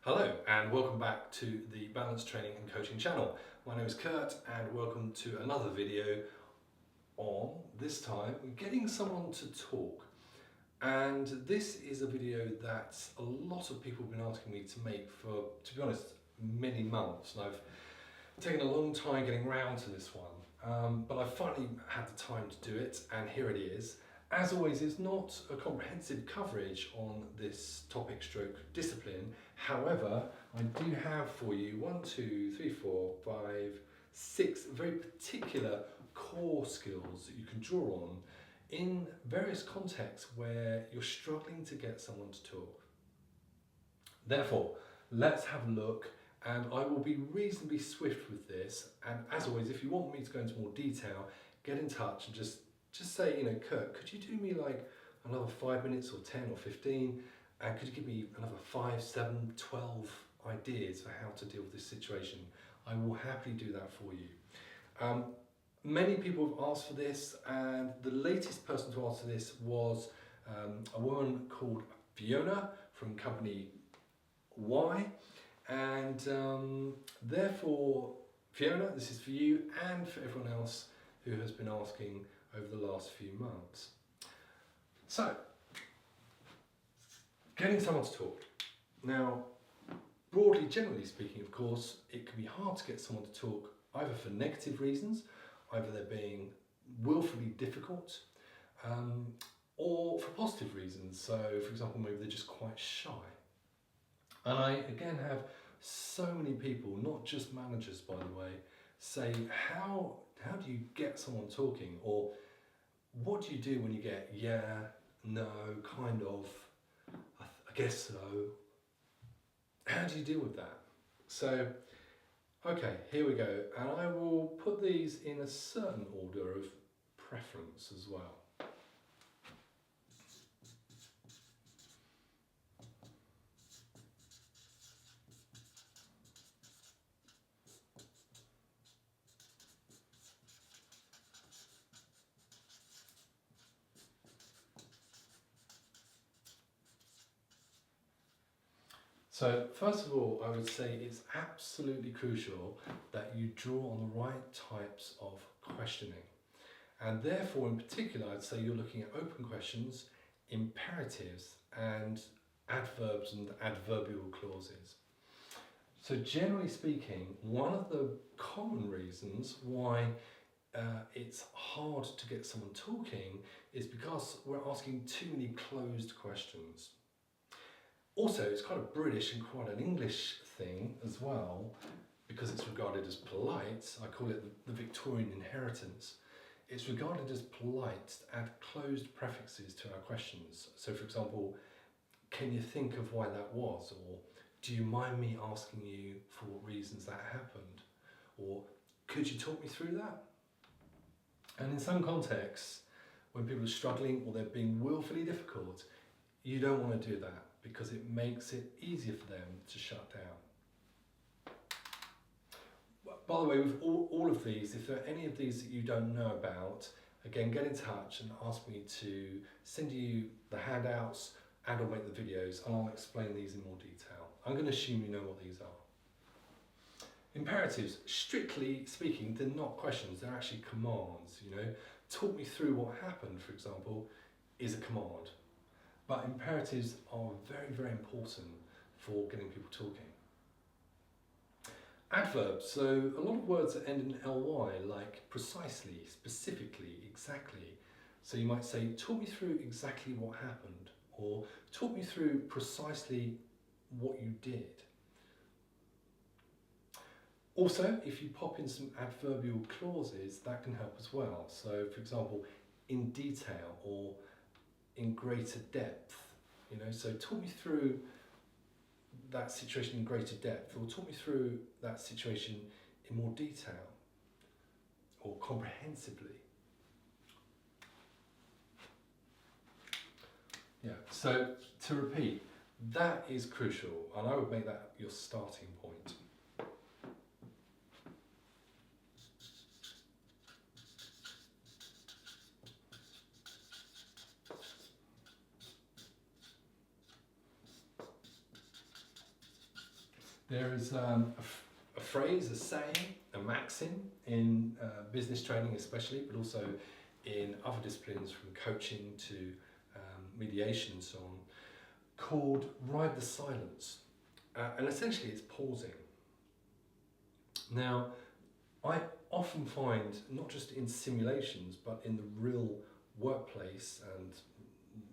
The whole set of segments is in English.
Hello and welcome back to the Balance Training and Coaching channel. My name is Kurt and welcome to another video on, this time, getting someone to talk. And this is a video that a lot of people have been asking me to make for, to be honest, many months. And I've taken a long time getting round to this one, but I finally had the time to do it, and here it is. As always, it's not a comprehensive coverage on this topic stroke discipline. However, I do have for you 6 very particular core skills that you can draw on in various contexts where you're struggling to get someone to talk. Therefore, let's have a look, and I will be reasonably swift with this. And as always, if you want me to go into more detail, get in touch and just say, Kurt, could you do me like another 5 minutes or 10 or 15? And could you give me another 5, 7, 12 ideas for how to deal with this situation? I will happily do that for you. Many people have asked for this, and the latest person to ask for this was a woman called Fiona from company Y. And therefore, Fiona, this is for you and for everyone else who has been asking over the last few months. So, getting someone to talk. Now, broadly, generally speaking, of course, it can be hard to get someone to talk either for negative reasons, either they're being willfully difficult, or for positive reasons. So, for example, maybe they're just quite shy. And I, again, have so many people, not just managers, by the way, say, how do you get someone talking? Or what do you do when you get, yeah, no, kind of, I guess so? How do you deal with that? So, okay, here we go. And I will put these in a certain order of preference as well. So first of all, I would say it's absolutely crucial that you draw on the right types of questioning. And therefore, in particular, I'd say you're looking at open questions, imperatives, and adverbs and adverbial clauses. So generally speaking, one of the common reasons why it's hard to get someone talking is because we're asking too many closed questions. Also, it's quite a British and quite an English thing as well, because it's regarded as polite. I call it the Victorian inheritance. It's regarded as polite to add closed prefixes to our questions. So, for example, can you think of why that was? Or do you mind me asking you for what reasons that happened? Or could you talk me through that? And in some contexts, when people are struggling or they're being willfully difficult, you don't want to do that, because it makes it easier for them to shut down. By the way, with all of these, if there are any of these that you don't know about, again, get in touch and ask me to send you the handouts and I'll make the videos, and I'll explain these in more detail. I'm going to assume you know what these are. Imperatives, strictly speaking, they're not questions, they're actually commands. Talk me through what happened, for example, is a command. But imperatives are very, very important for getting people talking. Adverbs, so a lot of words that end in ly, like precisely, specifically, exactly. So you might say, talk me through exactly what happened, or talk me through precisely what you did. Also, if you pop in some adverbial clauses, that can help as well. So, for example, in detail or in greater depth, so talk me through that situation in greater depth, or talk me through that situation in more detail or comprehensively. Yeah, so to repeat, that is crucial, and I would make that your starting point. There is a phrase, a saying, a maxim in business training especially, but also in other disciplines from coaching to mediation and so on, called ride the silence. And essentially it's pausing. Now, I often find, not just in simulations, but in the real workplace and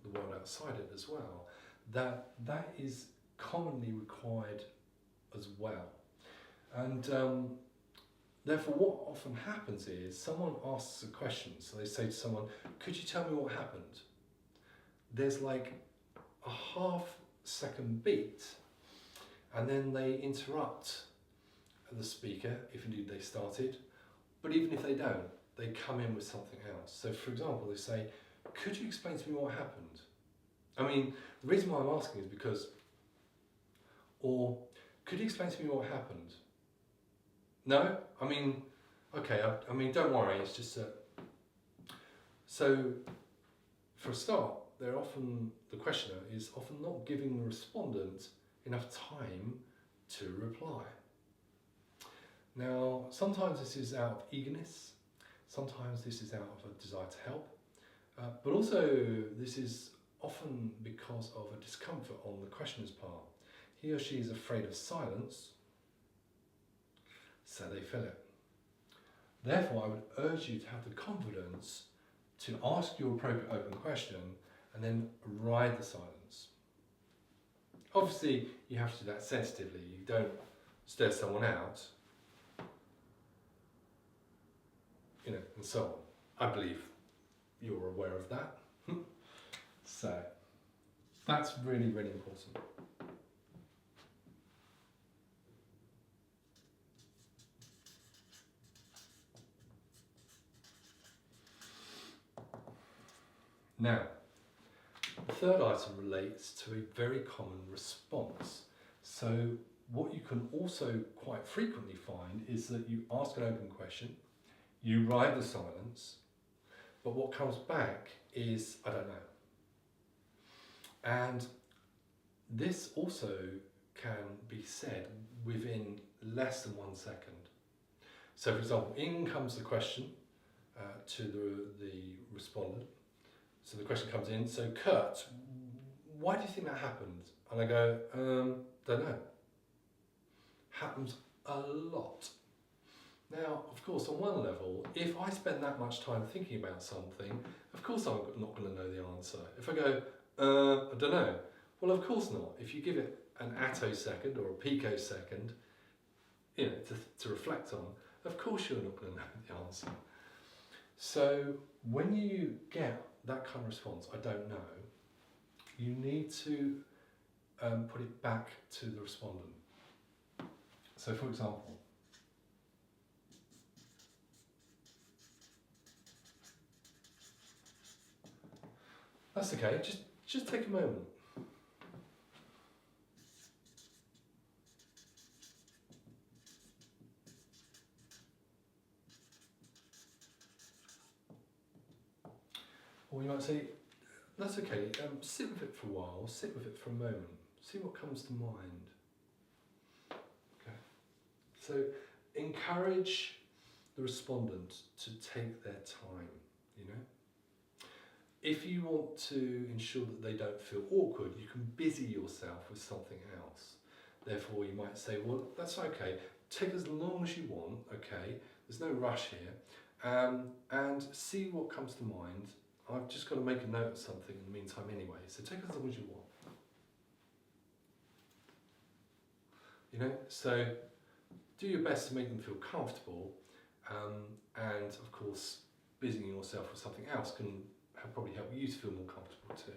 the world outside it as well, that is commonly required as well. And therefore what often happens is someone asks a question, so they say to someone, could you tell me what happened? There's like a half-second beat, and then they interrupt the speaker, if indeed they started, but even if they don't, they come in with something else. So for example, they say, could you explain to me what happened? I mean, the reason why I'm asking is because, or could you explain to me what happened? No? I mean, okay, I mean, don't worry, it's just so for a start, the questioner is often not giving the respondent enough time to reply. Now, sometimes this is out of eagerness, sometimes this is out of a desire to help, but also this is often because of a discomfort on the questioner's part. He or she is afraid of silence, so they fill it. Therefore, I would urge you to have the confidence to ask your appropriate open question and then ride the silence. Obviously, you have to do that sensitively. You don't stare someone out, you know, and so on. I believe you're aware of that. So, that's really, really important. Now, the third item relates to a very common response. So what you can also quite frequently find is that you ask an open question, you ride the silence, but what comes back is, I don't know. And this also can be said within less than 1 second. So for example, in comes the question to the respondent. So the question comes in, so Kurt, why do you think that happened? And I go, don't know. Happens a lot. Now, of course, on one level, if I spend that much time thinking about something, of course I'm not going to know the answer. If I go, I don't know, well, of course not. If you give it an attosecond or a picosecond, you know, to reflect on, of course you're not going to know the answer. So when you get that kind of response, I don't know, you need to put it back to the respondent. So for example, that's okay, just take a moment. Or you might say, that's okay, sit with it for a while, sit with it for a moment, see what comes to mind. Okay. So encourage the respondent to take their time, you know. If you want to ensure that they don't feel awkward, you can busy yourself with something else. Therefore, you might say, well, that's okay, take as long as you want, okay, there's no rush here, and see what comes to mind. I've just got to make a note of something in the meantime anyway, so take as long as you want. You know, so do your best to make them feel comfortable, and of course, busying yourself with something else can probably help you to feel more comfortable too.